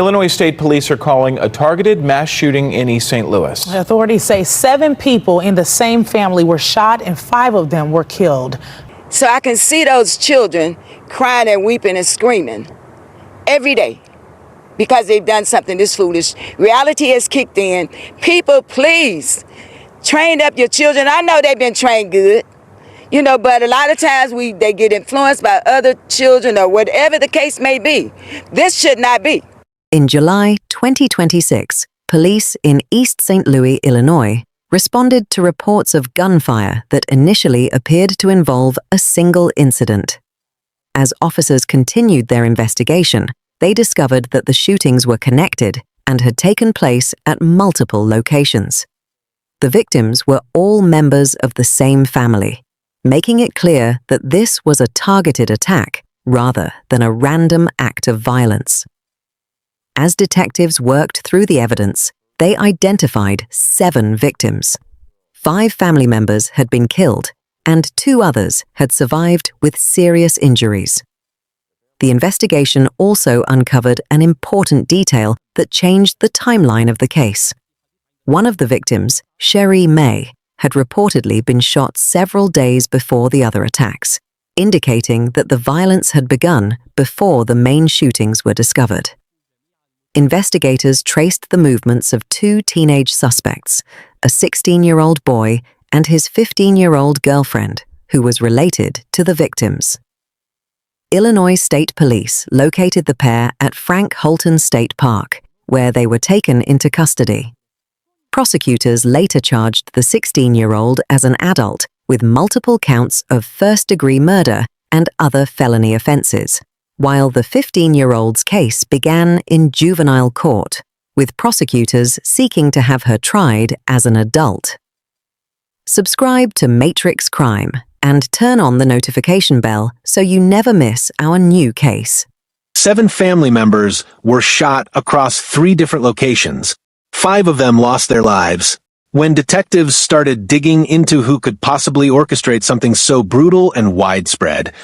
Illinois State Police are calling a targeted mass shooting in East St. Louis. Authorities say 7 people in the same family were shot and 5 of them were killed. So I can see those children crying and weeping and screaming every day because they've done something this foolish. Reality has kicked in. People, please, train up your children. I know they've been trained good, but a lot of times they get influenced by other children or whatever the case may be. This should not be. In July 2026, police in East St. Louis, Illinois, responded to reports of gunfire that initially appeared to involve a single incident. As officers continued their investigation, they discovered that the shootings were connected and had taken place at multiple locations. The victims were all members of the same family, making it clear that this was a targeted attack rather than a random act of violence. As detectives worked through the evidence, they identified 7 victims. 5 family members had been killed, and 2 others had survived with serious injuries. The investigation also uncovered an important detail that changed the timeline of the case. One of the victims, Sherry May, had reportedly been shot several days before the other attacks, indicating that the violence had begun before the main shootings were discovered. Investigators traced the movements of 2 teenage suspects, a 16-year-old boy and his 15-year-old girlfriend, who was related to the victims. Illinois State Police located the pair at Frank Holton State Park, where they were taken into custody. Prosecutors later charged the 16-year-old as an adult with multiple counts of first-degree murder and other felony offenses, while the 15-year-old's case began in juvenile court, with prosecutors seeking to have her tried as an adult. Subscribe to Matrix Crime and turn on the notification bell so you never miss our new case. 7 family members were shot across 3 different locations. 5 of them lost their lives. When detectives started digging into who could possibly orchestrate something so brutal and widespread,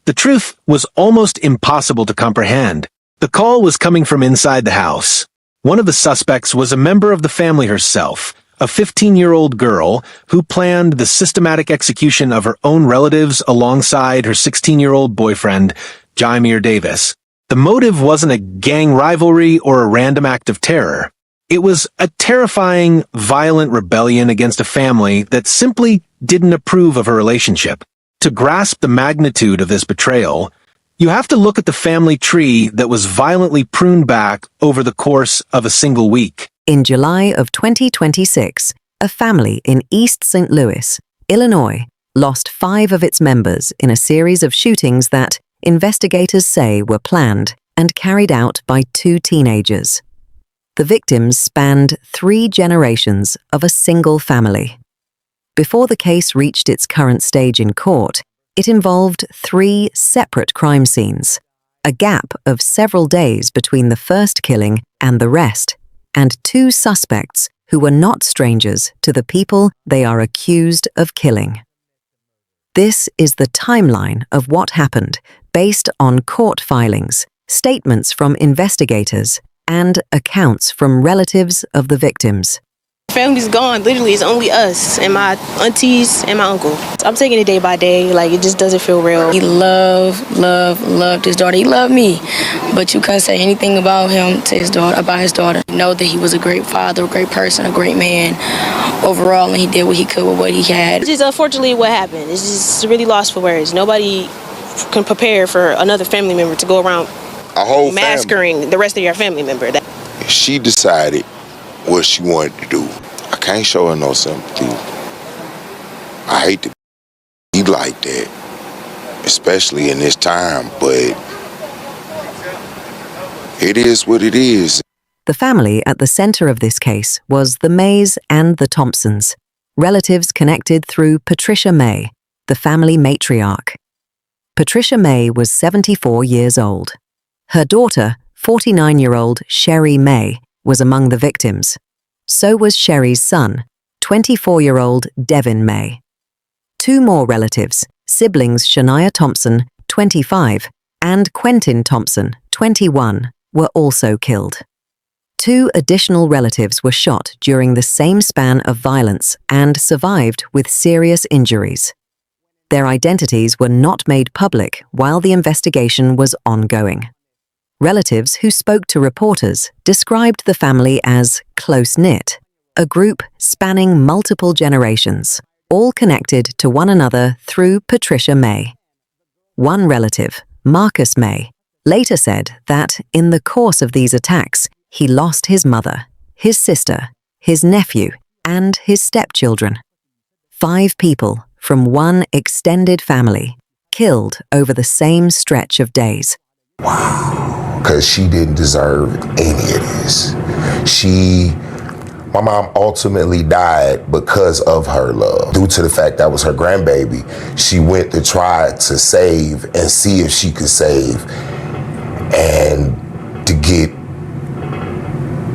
the truth was almost impossible to comprehend. The call was coming from inside the house. One of the suspects was a member of the family herself, a 15-year-old girl who planned the systematic execution of her own relatives alongside her 16-year-old boyfriend, Jaimir Davis. The motive wasn't a gang rivalry or a random act of terror. It was a terrifying, violent rebellion against a family that simply didn't approve of her relationship. To grasp the magnitude of this betrayal, you have to look at the family tree that was violently pruned back over the course of a single week. In July of 2026, a family in East St. Louis, Illinois, lost 5 of its members in a series of shootings that investigators say were planned and carried out by 2 teenagers. The victims spanned 3 generations of a single family. Before the case reached its current stage in court, it involved 3 separate crime scenes, a gap of several days between the first killing and the rest, and 2 suspects who were not strangers to the people they are accused of killing. This is the timeline of what happened based on court filings, statements from investigators, and accounts from relatives of the victims. Family's gone. Literally, it's only us and my aunties and my uncle. I'm taking it day by day. Like, it just doesn't feel real. He loved his daughter. He loved me, but you couldn't say anything about him to his daughter, about his daughter. Know that he was a great father, a great person, a great man overall, and he did what he could with what he had. It's just unfortunately what happened. It's just really lost for words. Nobody can prepare for another family member to go around massacring the rest of your family member. She decided what she wanted to do. I can't show her no sympathy. I hate to be like that, especially in this time, but it is what it is. The family at the center of this case was the Mays and the Thompsons, relatives connected through Patricia May, the family matriarch. Patricia May was 74 years old. Her daughter, 49-year-old Sherry May, was among the victims. So was Sherry's son, 24-year-old Devin May. 2 more relatives, siblings Shania Thompson, 25, and Quentin Thompson, 21, were also killed. 2 additional relatives were shot during the same span of violence and survived with serious injuries. Their identities were not made public while the investigation was ongoing. Relatives who spoke to reporters described the family as close-knit, a group spanning multiple generations, all connected to one another through Patricia May. One relative, Marcus May, later said that in the course of these attacks, he lost his mother, his sister, his nephew, and his stepchildren. 5 people from one extended family killed over the same stretch of days. Wow, because she didn't deserve any of this. My mom ultimately died because of her love. Due to the fact that was her grandbaby, she went to try to save and see if she could save, and to get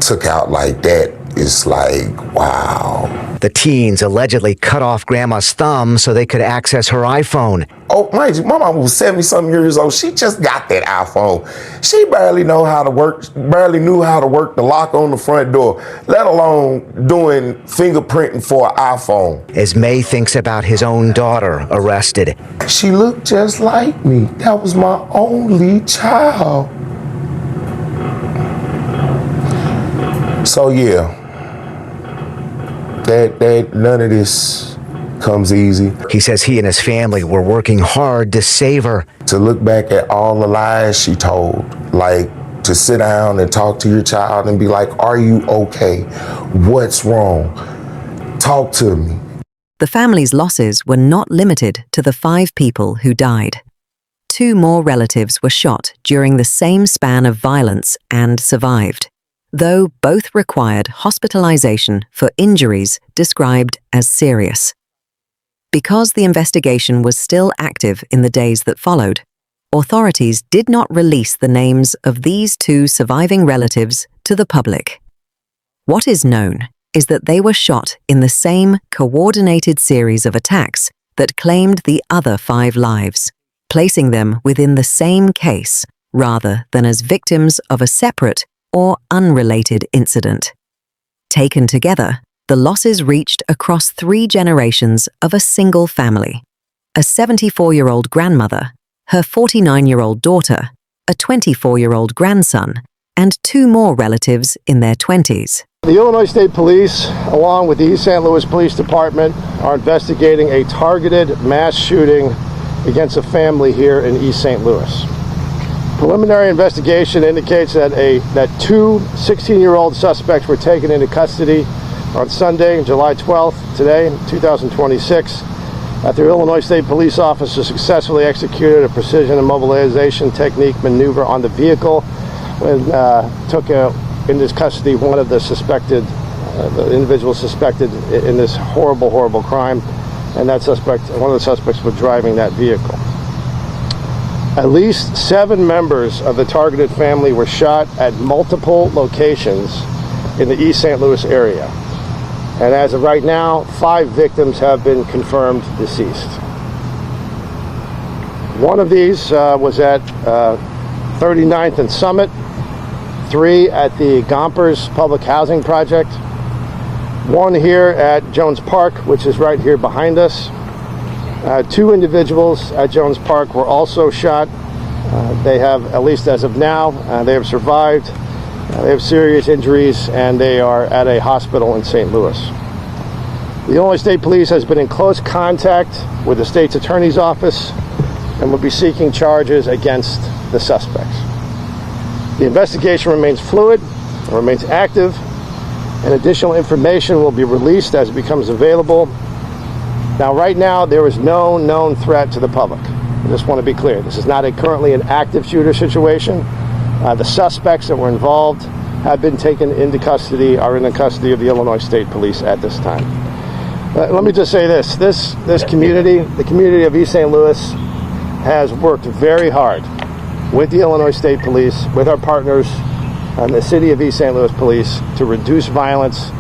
took out like that, it's like, wow. The teens allegedly cut off Grandma's thumb so they could access her iPhone. Oh, mind you, my mom was 70-something years old. She just got that iPhone. She barely knew how to work the lock on the front door, let alone doing fingerprinting for an iPhone. As May thinks about his own daughter arrested. She looked just like me. That was my only child. So yeah, that none of this comes easy. He says he and his family were working hard to save her. To look back at all the lies she told, like to sit down and talk to your child and be like, are you okay? What's wrong? Talk to me. The family's losses were not limited to the 5 people who died. 2 more relatives were shot during the same span of violence and survived, though both required hospitalization for injuries described as serious. Because the investigation was still active in the days that followed, authorities did not release the names of these 2 surviving relatives to the public. What is known is that they were shot in the same coordinated series of attacks that claimed the other 5 lives, placing them within the same case rather than as victims of a separate or unrelated incident. Taken together, the losses reached across 3 generations of a single family: a 74-year-old grandmother, her 49-year-old daughter, a 24-year-old grandson, and 2 more relatives in their 20s. The Illinois State Police, along with the East St. Louis Police Department, are investigating a targeted mass shooting against a family here in East St. Louis. Preliminary investigation indicates that 2 16-year-old suspects were taken into custody on Sunday, July 12th, today, 2026, after Illinois State Police officers successfully executed a precision immobilization technique maneuver on the vehicle when took into custody one of the individuals suspected in this horrible crime, and one of the suspects was driving that vehicle. At least 7 members of the targeted family were shot at multiple locations in the East St. Louis area. And as of right now, 5 victims have been confirmed deceased. One of these was at 39th and Summit, 3 at the Gompers Public Housing Project, 1 here at Jones Park, which is right here behind us. 2 individuals at Jones Park were also shot. They have, at least as of now, they have survived. They have serious injuries, and they are at a hospital in St. Louis. The Illinois State Police has been in close contact with the state's attorney's office and will be seeking charges against the suspects. The investigation remains fluid, remains active, and additional information will be released as it becomes available. Now, right now, there is no known threat to the public. I just want to be clear. This is not currently an active shooter situation. The suspects that were involved have been taken into custody, are in the custody of the Illinois State Police at this time. Let me just say this. This community, the community of East St. Louis, has worked very hard with the Illinois State Police, with our partners and the City of East St. Louis Police to reduce violence,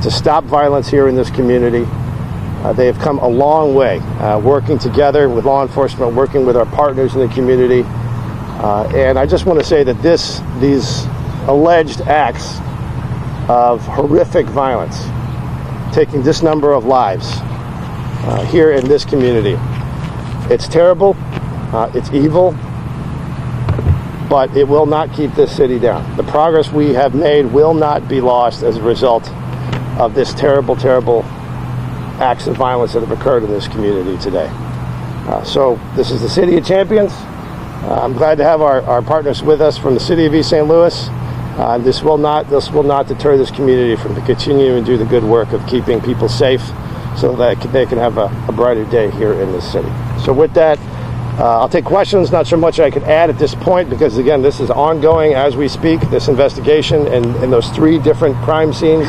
to stop violence here in this community. They have come a long way, working together with law enforcement, working with our partners in the community. And I just want to say that these alleged acts of horrific violence, taking this number of lives here in this community. It's terrible, it's evil, but it will not keep this city down. The progress we have made will not be lost as a result of this terrible, terrible acts of violence that have occurred in this community today. So this is the City of Champions. I'm glad to have our partners with us from the City of East St. Louis. This will not deter this community from continuing to do the good work of keeping people safe so that they can have a brighter day here in this city. So with that, I'll take questions. Not sure much I could add at this point because, again, this is ongoing as we speak, this investigation and those 3 different crime scenes.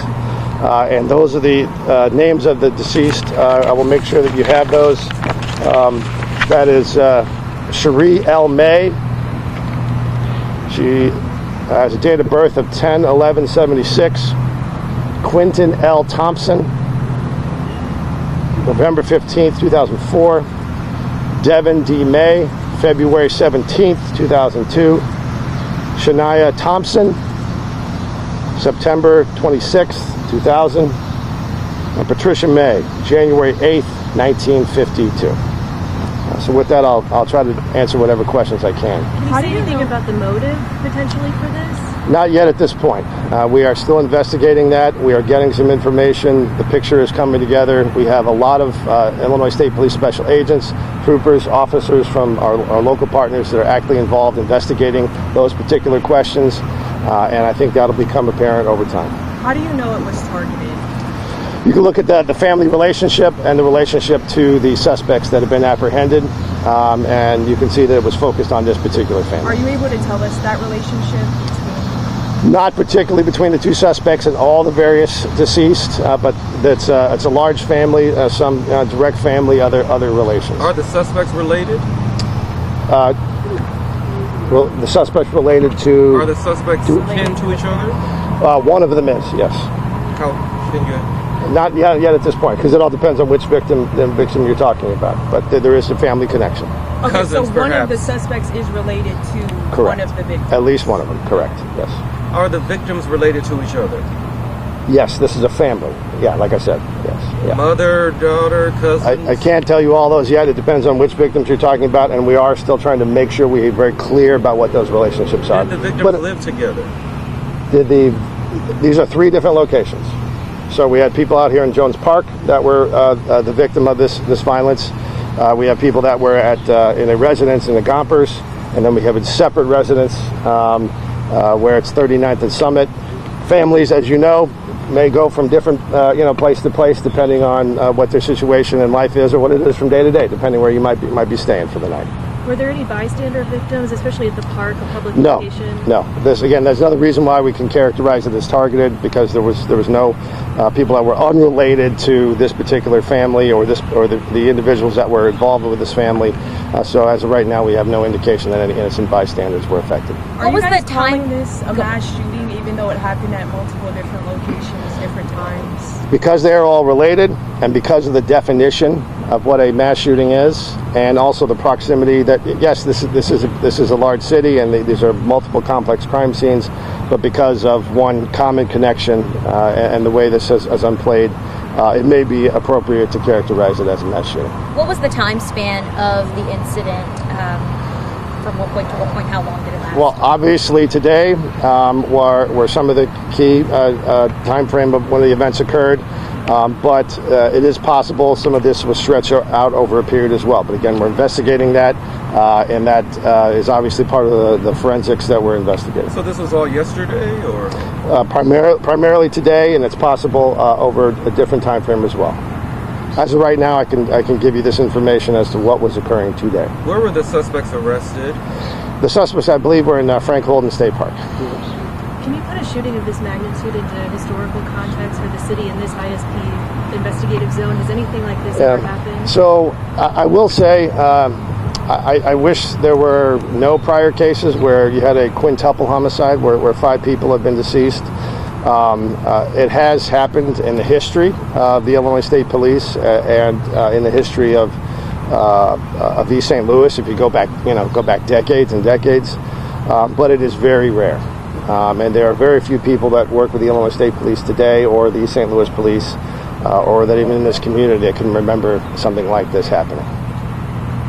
And those are the names of the deceased. I will make sure that you have those. That is Cherie L. May. She has a date of birth of 10/11/76. Quentin L. Thompson, November 15th, 2004. Devin D. May, February 17th, 2002. Shania Thompson, September 26th, 2000. And Patricia May, January 8th, 1952. So with that, I'll try to answer whatever questions I can. How do you think about the motive potentially for this? Not yet at this point. We are still investigating that. We are getting some information. The picture is coming together. We have a lot of Illinois State Police special agents, troopers, officers from our local partners that are actively involved investigating those particular questions. And I think that'll become apparent over time. How do you know it was targeted? You can look at the family relationship and the relationship to the suspects that have been apprehended, and you can see that it was focused on this particular family. Are you able to tell us that relationship? Not particularly between the 2 suspects and all the various deceased, but it's a large family, some direct family, other relations. Are the suspects related? Well, the suspects related to... Are the suspects kin to each other? One of them is, yes. How can you... Not yet at this point, because it all depends on which victim you're talking about. But there is a family connection. Okay, Cousins, so one perhaps. of the suspects is related to Correct. one of the victims. At least one of them, correct, yes. Are the victims related to each other? Yes, this is a family. Yeah, like I said, yes. Yeah. Mother, daughter, cousins? I can't tell you all those yet. It depends on which victims you're talking about, and we are still trying to make sure we're very clear about what those relationships are. Did the victims live together? These are 3 different locations. So we had people out here in Jones Park that were the victim of this violence. We have people that were in a residence in the Gompers, and then we have a separate residence where it's 39th and Summit. Families, as you know, may go from different place to place depending on what their situation in life is or what it is from day to day, depending where you might be staying for the night. Were there any bystander victims, especially at the park, a public location? No. There's another reason why we can characterize it as targeted, because there was no people that were unrelated to this particular family or the individuals that were involved with this family. So as of right now, we have no indication that any innocent bystanders were affected. Are you guys calling this a mass shooting, even though it happened at multiple different locations, different times? Because they are all related, and because of the definition of what a mass shooting is, and also the proximity that, yes, this is a large city, and these are multiple complex crime scenes, but because of one common connection and the way this is unplayed, it may be appropriate to characterize it as a mass shooting. What was the time span of the incident? From what point to what point? How long did it last? Well, obviously today were some of the key time frame of when the events occurred, but it is possible some of this was stretched out over a period as well. But again, we're investigating that, and that is obviously part of the forensics that we're investigating. So this was all yesterday, or? Primarily today, and it's possible over a different time frame as well. As of right now, I can give you this information as to what was occurring today. Where were the suspects arrested? The suspects, I believe, were in Frank Holden State Park. Can you put a shooting of this magnitude into historical context for the city in this ISP investigative zone? Has anything like this ever happened? So I will say, I wish there were no prior cases where you had a quintuple homicide where 5 people have been deceased. It has happened in the history of the Illinois State Police and in the history of East St. Louis. If you go back decades and decades, but it is very rare. And there are very few people that work with the Illinois State Police today or the East St. Louis Police or that even in this community that can remember something like this happening.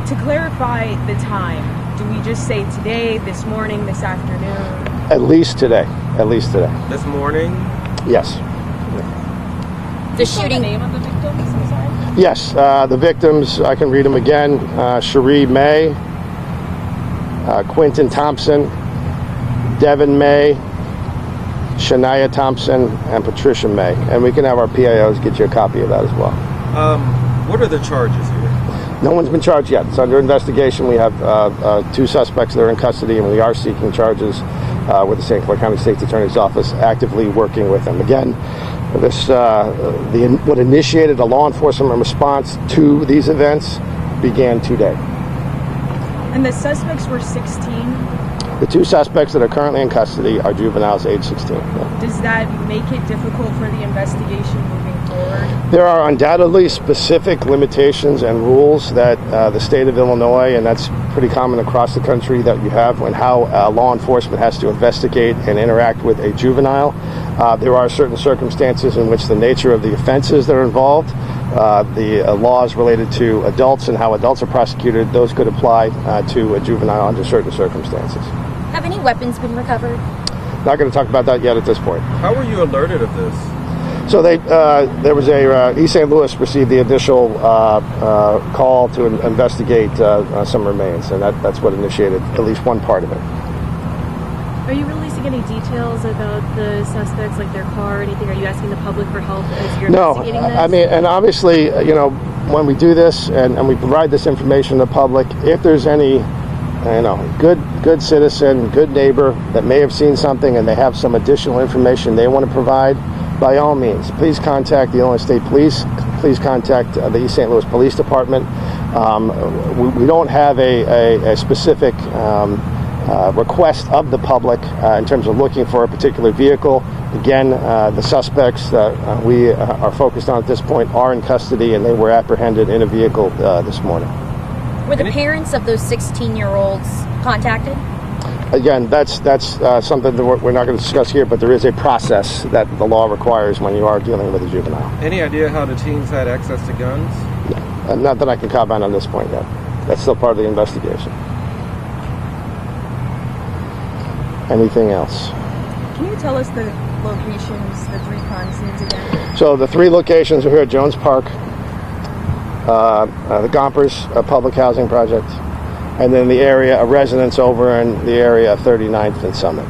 To clarify the time, do we just say today, this morning, this afternoon? At least today. At least today. This morning? Yes. The shooting. The name of the victims, I'm sorry? Yes, the victims, I can read them again. Cherie May, Quentin Thompson, Devin May, Shania Thompson, and Patricia May. And we can have our PIOs get you a copy of that as well. What are the charges here? No one's been charged yet. It's under investigation. We have 2 suspects that are in custody, and we are seeking charges with the St. Clair County State's Attorney's Office, actively working with them. Again, what initiated a law enforcement response to these events began today. And the suspects were 16? The 2 suspects that are currently in custody are juveniles age 16. Yeah. Does that make it difficult for the investigation moving forward? There are undoubtedly specific limitations and rules that the state of Illinois, and that's pretty common across the country, that you have when how law enforcement has to investigate and interact with a juvenile. There are certain circumstances in which the nature of the offenses that are involved, the laws related to adults and how adults are prosecuted, those could apply to a juvenile under certain circumstances. Have any weapons been recovered? Not going to talk about that yet at this point. How were you alerted of this? So there was East St. Louis received the initial call to investigate some remains, and that's what initiated at least one part of it. Are you releasing any details about the suspects, like their car or anything? Are you asking the public for help as you're investigating this? I mean, and obviously, when we do this and we provide this information to the public, if there's any, good citizen, good neighbor that may have seen something and they have some additional information they want to provide, by all means, please contact the Illinois State Police. Please contact the East St. Louis Police Department. We don't have a specific request of the public in terms of looking for a particular vehicle. Again, the suspects that we are focused on at this point are in custody, and they were apprehended in a vehicle this morning. Were the parents of those 16-year-olds contacted? Again, that's something that we're not going to discuss here, but there is a process that the law requires when you are dealing with a juvenile. Any idea how the teens had access to guns? No, not that I can comment on this point yet. That's still part of the investigation. Anything else? Can you tell us the locations, the 3 crime scenes again? So the 3 locations are here at Jones Park, the Gompers Public Housing Project, and then the area, a residence over in the area of 39th and Summit.